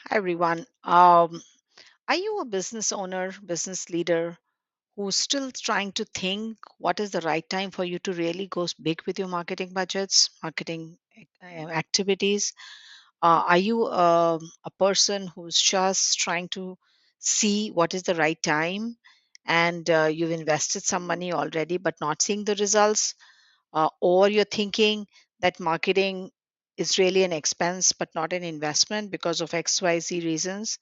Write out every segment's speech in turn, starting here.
Hi, everyone. Are you a business owner, business leader who's still trying to think what is the right time for you to really go big with your marketing budgets, marketing activities? Are you a person who's just trying to see what is the right time and you've invested some money already but not seeing the results? Or you're thinking that marketing is really an expense but not an investment because of XYZ reasons?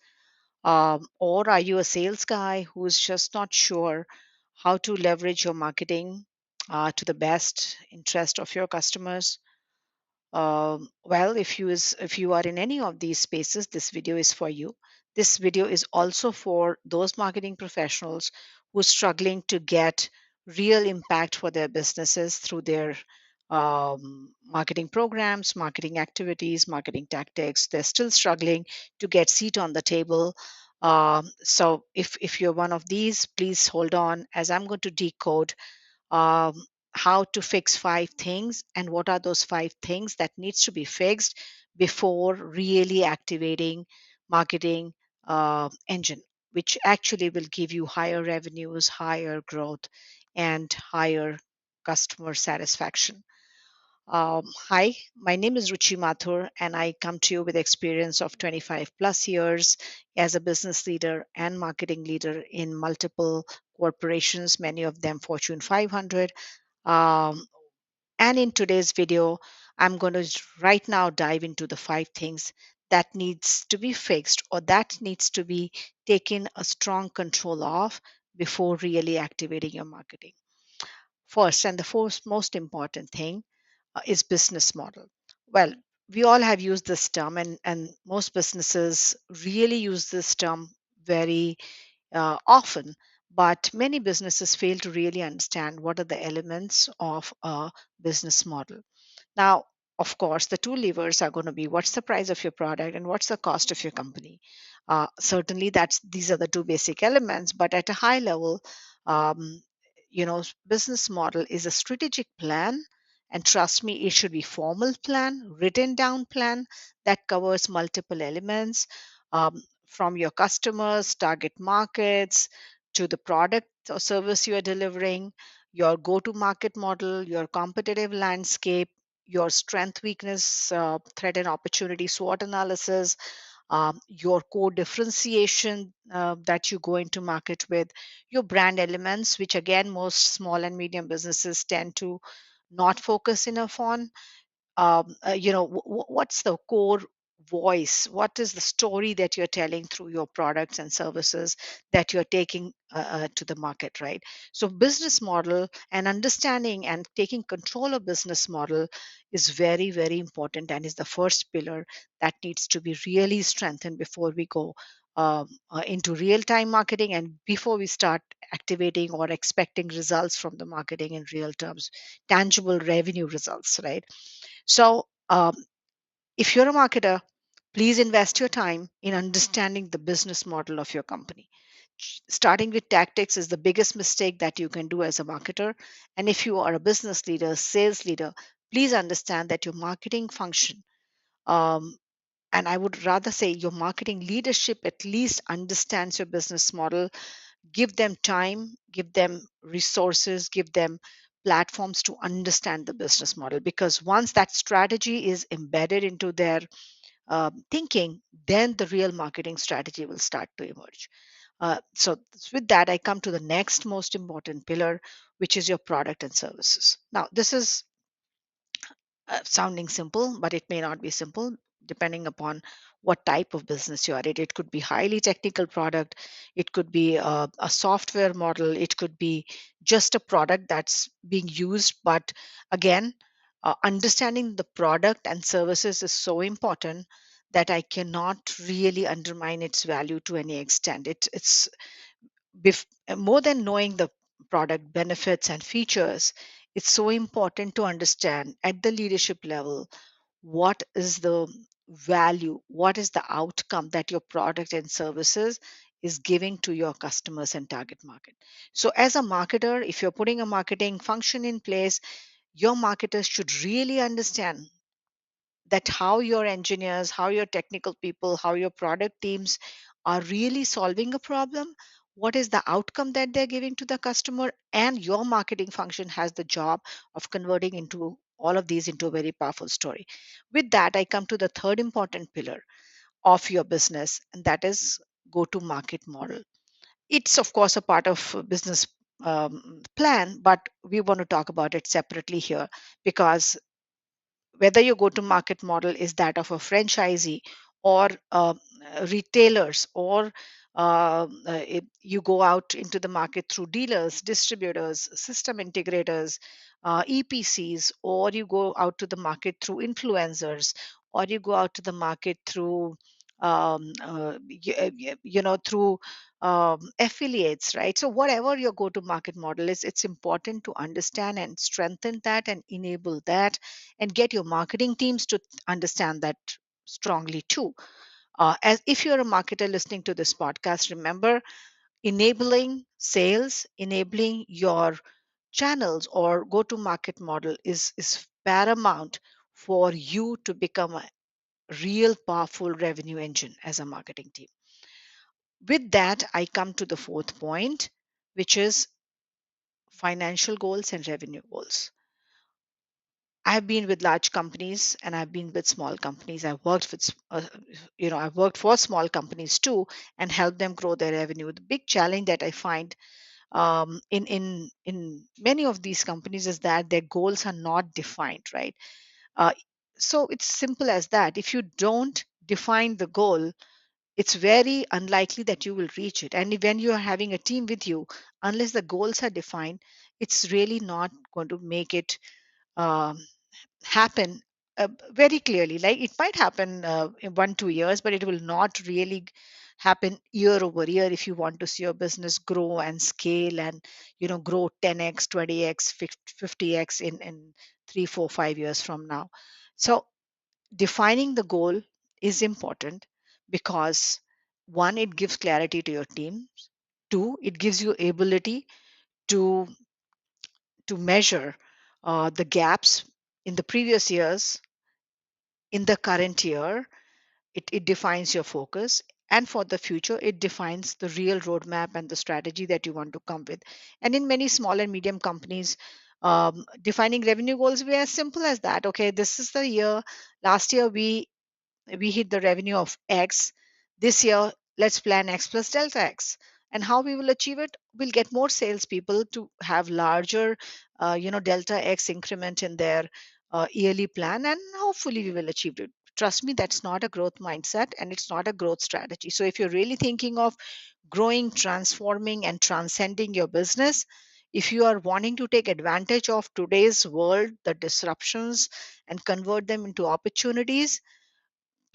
Or are you a sales guy who's just not sure how to leverage your marketing to the best interest of your customers? Well, if you are in any of these spaces, this video is for you. This video is also for those marketing professionals who are struggling to get real impact for their businesses through their marketing programs, marketing activities, marketing tactics. They're still struggling to get seat on the table. So if you're one of these, please hold on as I'm going to decode um, how to fix five things and what are those five things that needs to be fixed before really activating marketing engine, which actually will give you higher revenues, higher growth, and higher customer satisfaction. Hi, my name is Ruchi Mathur, and I come to you with experience of 25 plus years as a business leader and marketing leader in multiple corporations, many of them Fortune 500. Um, and in today's video, I'm going to right now dive into the five things that needs to be fixed or that needs to be taken a strong control of before really activating your marketing. First, and the first most important thing is business model. Well, we all have used this term, and most businesses really use this term very often. But many businesses fail to really understand what are the elements of a business model. Now, of course, the two levers are going to be what's the price of your product and what's the cost of your company. Certainly, that's these are the two basic elements. But at a high level, um, business model is a strategic plan, and trust me, it should be formal plan, written down plan that covers multiple elements, from your customers, target markets, to the product or service you are delivering, your go to market model, your competitive landscape, your strength, weakness, threat, and opportunity SWOT analysis, your core differentiation that you go into market with, your brand elements, which again, most small and medium businesses tend to not focus enough on. What's the core voice, what is the story that you're telling through your products and services that you're taking to the market, right? So business model and understanding and taking control of business model is very, very important and is the first pillar that needs to be really strengthened before we go into real time marketing and before we start activating or expecting results from the marketing in real terms, tangible revenue results, right? So, if you're a marketer, please invest your time in understanding the business model of your company. Starting with tactics is the biggest mistake that you can do as a marketer. And if you are a business leader, sales leader, please understand that your marketing function, um, and I would rather say your marketing leadership at least understands your business model. Give them time, give them resources, give them platforms to understand the business model, because once that strategy is embedded into their thinking, then the real marketing strategy will start to emerge. So with that, I come to the next most important pillar, which is your product and services. Now, this is sounding simple, but it may not be simple depending upon what type of business you are in. It could be highly technical product, it could be a software model, it could be just a product that's being used. But again, understanding the product and services is so important that I cannot really undermine its value to any extent. It's more than knowing the product benefits and features, it's so important to understand at the leadership level what is the value, what is the outcome that your product and services is giving to your customers and target market. So, as a marketer, if you're putting a marketing function in place, your marketers should really understand that how your engineers, how your technical people, how your product teams are really solving a problem, what is the outcome that they're giving to the customer, and your marketing function has the job of converting into all of these into a very powerful story. With that, I come to the third important pillar of your business, and that is go to market model. It's of course a part of a business plan, but we want to talk about it separately here, because whether your go to market model is that of a franchisee or retailers, or you go out into the market through dealers, distributors, system integrators, EPCs, or you go out to the market through influencers, or you go out to the market through through affiliates, right? So whatever your go to market model is, it's important to understand and strengthen that and enable that, and get your marketing teams to understand that strongly too. As if you're a marketer listening to this podcast, remember, enabling sales, enabling your channels or go to market model is paramount for you to become a real powerful revenue engine as a marketing team. With that, I come to the fourth point, which is financial goals and revenue goals. I've been with large companies and I've been with small companies. I've worked with, I've worked for small companies too and helped them grow their revenue. The big challenge that I find in many of these companies is that their goals are not defined, right? Uh, so it's simple as that. If you don't define the goal, it's very unlikely that you will reach it. And when you are having a team with you, unless the goals are defined, it's really not going to make it um, happen very clearly. Like it might happen in 1 2 years, but it will not really happen year over year if you want to see your business grow and scale and grow 10x 20x 50x in 3 4 5 years from now. So defining the goal is important, because one, it gives clarity to your team. Two, it gives you ability to measure the gaps in the previous years, in the current year. It defines your focus, and for the future it defines the real roadmap and the strategy that you want to come with. And in many small and medium companies, defining revenue goals were as simple as that. Okay, this is the year. Last year we hit the revenue of X. This year, let's plan X plus delta X. And how we will achieve it? We'll get more salespeople to have larger, delta X increment in their yearly plan, and hopefully we will achieve it. Trust me, that's not a growth mindset and it's not a growth strategy. So if you're really thinking of growing, transforming, and transcending your business, if you are wanting to take advantage of today's world, the disruptions, and convert them into opportunities,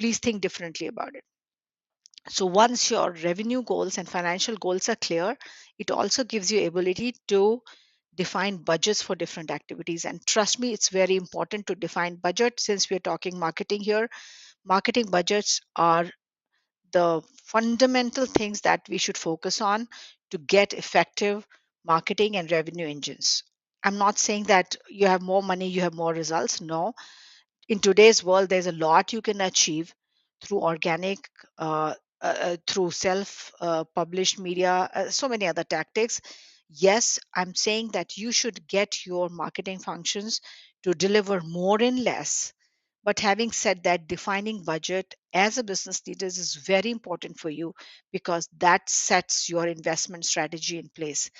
please think differently about it. So once your revenue goals and financial goals are clear, it also gives you ability to define budgets for different activities. And trust me, it's very important to define budget. Since we're talking marketing here, marketing budgets are the fundamental things that we should focus on to get effective marketing and revenue engines. I'm not saying that you have more money, you have more results. No, in today's world, there's a lot you can achieve through organic, through self published media, so many other tactics. Yes, I'm saying that you should get your marketing functions to deliver more in less. But having said that, defining budget as a business leader is very important for you, because that sets your investment strategy in place.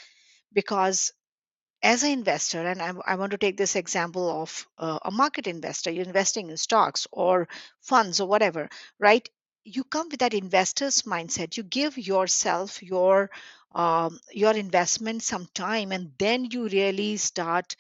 Because as an investor, and I want to take this example of a market investor, you're investing in stocks or funds or whatever, right? You come with that investor's mindset. You give yourself your investment some time, and then you really start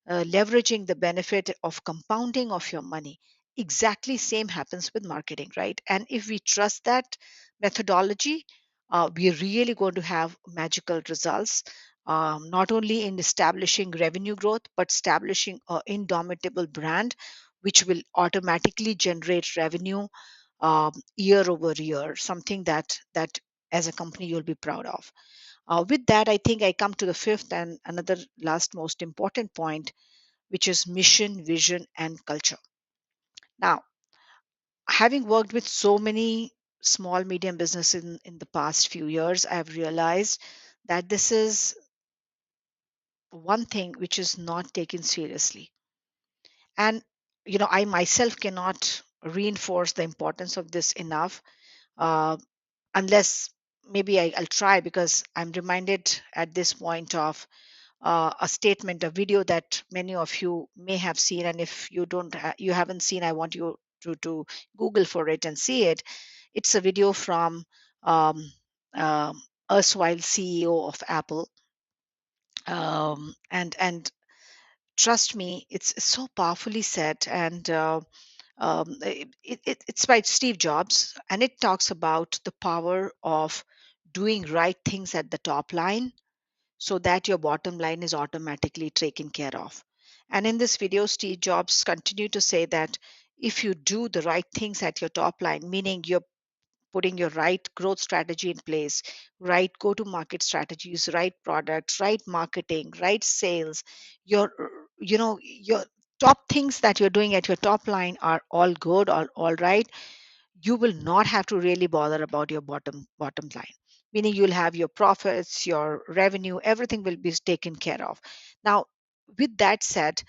leveraging the benefit of compounding of your money. Exactly same happens with marketing, right? And if we trust that methodology, we're really going to have magical results, not only in establishing revenue growth, but establishing an indomitable brand, which will automatically generate revenue year over year, something that as a company you'll be proud of. With that, I think I come to the fifth and another last most important point, which is mission, vision, and culture. Now, Having worked with so many small medium businesses in the past few years, I've realized that this is one thing which is not taken seriously. And I myself cannot reinforce the importance of this enough, uh, unless maybe I'll try, because I'm reminded at this point of a statement, a video that many of you may have seen. And if you haven't seen, I want you to Google for it and see it. It's a video from um, erstwhile CEO of Apple, and trust me, it's so powerfully said. And it's by Steve Jobs, and it talks about the power of doing right things at the top line so that your bottom line is automatically taken care of. And in this video, Steve Jobs continued to say that if you do the right things at your top line, meaning you're putting your right growth strategy in place, right go to market strategies, right products, right marketing, right sales, your your top things that you're doing at your top line are all good, all right, you will not have to really bother about your bottom line, meaning you'll have your profits, your revenue, everything will be taken care of. Now, with that said,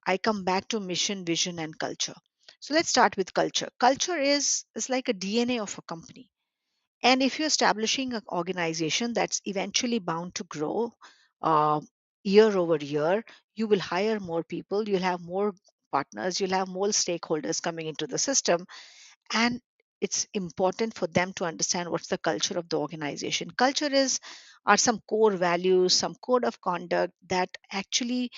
I come back to mission, vision, and culture. So let's start with culture. Culture is like a DNA of a company. And if you're establishing an organization that's eventually bound to grow uh, year over year, you will hire more people, you'll have more partners, you'll have more stakeholders coming into the system. And it's important for them to understand what's the culture of the organization. Culture is are some core values, some code of conduct that actually,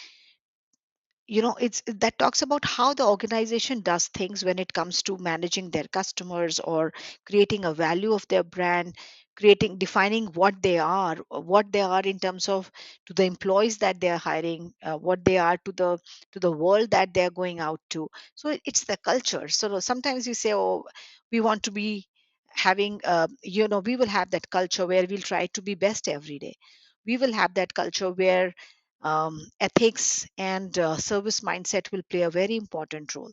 it's that talks about how the organization does things when it comes to managing their customers or creating a value of their brand, creating defining what they are in terms of to the employees that they are hiring, what they are to the world that they are going out to. So it's the culture. So sometimes you say, oh, we want to be having we will have that culture where we'll try to be best every day. We will have that culture where ethics and service mindset will play a very important role.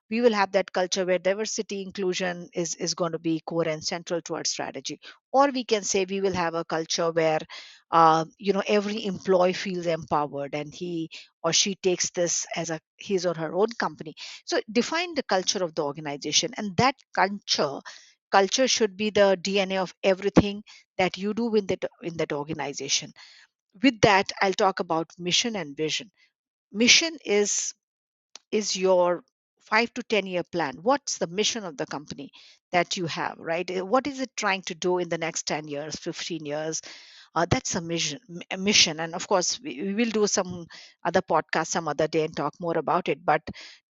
We will have that culture where diversity inclusion is going to be core and central to our strategy. Or we can say we will have a culture where every employee feels empowered and he or she takes this as a his or her own company. So define the culture of the organization, and that culture should be the DNA of everything that you do in that organization. With that, I'll talk about mission and vision. Mission is your 5 to 10-year plan. What's the mission of the company that you have, right? What is it trying to do in the next 10 years, 15 years? That's a mission. And of course, we will do some other podcast some other day and talk more about it. But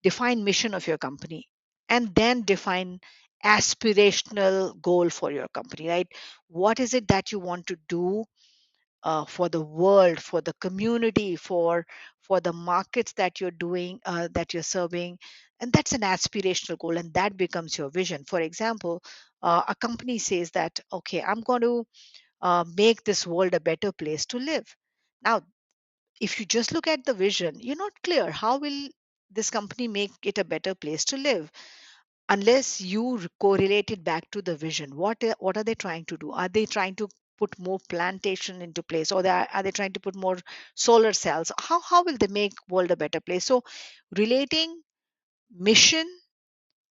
define mission of your company, and then define aspirational goal for your company, right? What is it that you want to do for the world, for the community, for the markets that you're doing, that you're serving, and that's an aspirational goal, and that becomes your vision. For example, a company says that, okay, I'm going to make this world a better place to live. Now, if you just look at the vision, you're not clear how will this company make it a better place to live unless you correlate it back to the vision. What are they trying to do? Are they trying to put more plantation into place, or are they trying to put more solar cells? How will they make world a better place? So relating mission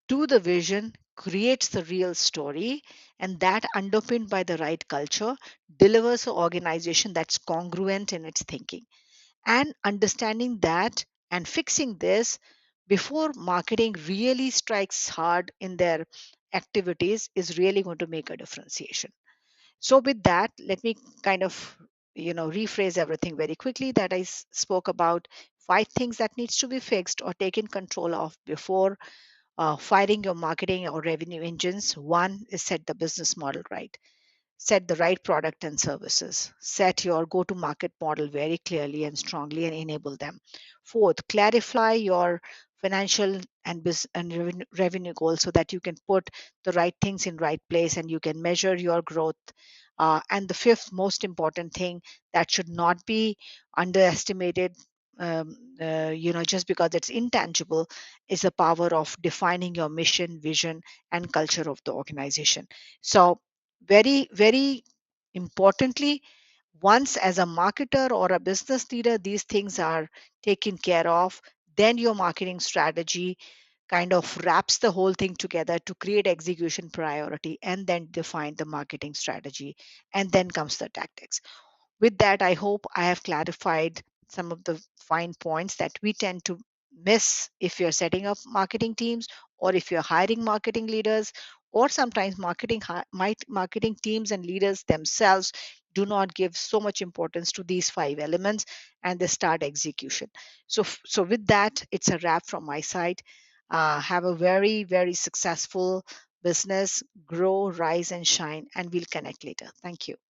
to the vision creates the real story, and that underpinned by the right culture delivers an organization that's congruent in its thinking. And understanding that and fixing this before marketing really strikes hard in their activities is really going to make a differentiation. So with that, let me kind of rephrase everything very quickly that spoke about. 5 things that needs to be fixed or taken control of before firing your marketing or revenue engines. One is set the business model right, set the right product and services, set your go to market model very clearly and strongly and enable them. Fourth, clarify your financial and business and revenue goals so that you can put the right things in right place and you can measure your growth. And the fifth most important thing that should not be underestimated, just because it's intangible, is the power of defining your mission, vision, and culture of the organization. So, very, very importantly, once as a marketer or a business leader, these things are taken care of, then your marketing strategy kind of wraps the whole thing together to create execution priority and then define the marketing strategy. And then comes the tactics. With that, I hope I have clarified some of the fine points that we tend to miss if you're setting up marketing teams, or if you're hiring marketing leaders, or sometimes marketing teams and leaders themselves do not give so much importance to these five elements, and they start execution. So with that, it's a wrap from my side. Have a very, very successful business. Grow, rise, and shine, and we'll connect later. Thank you.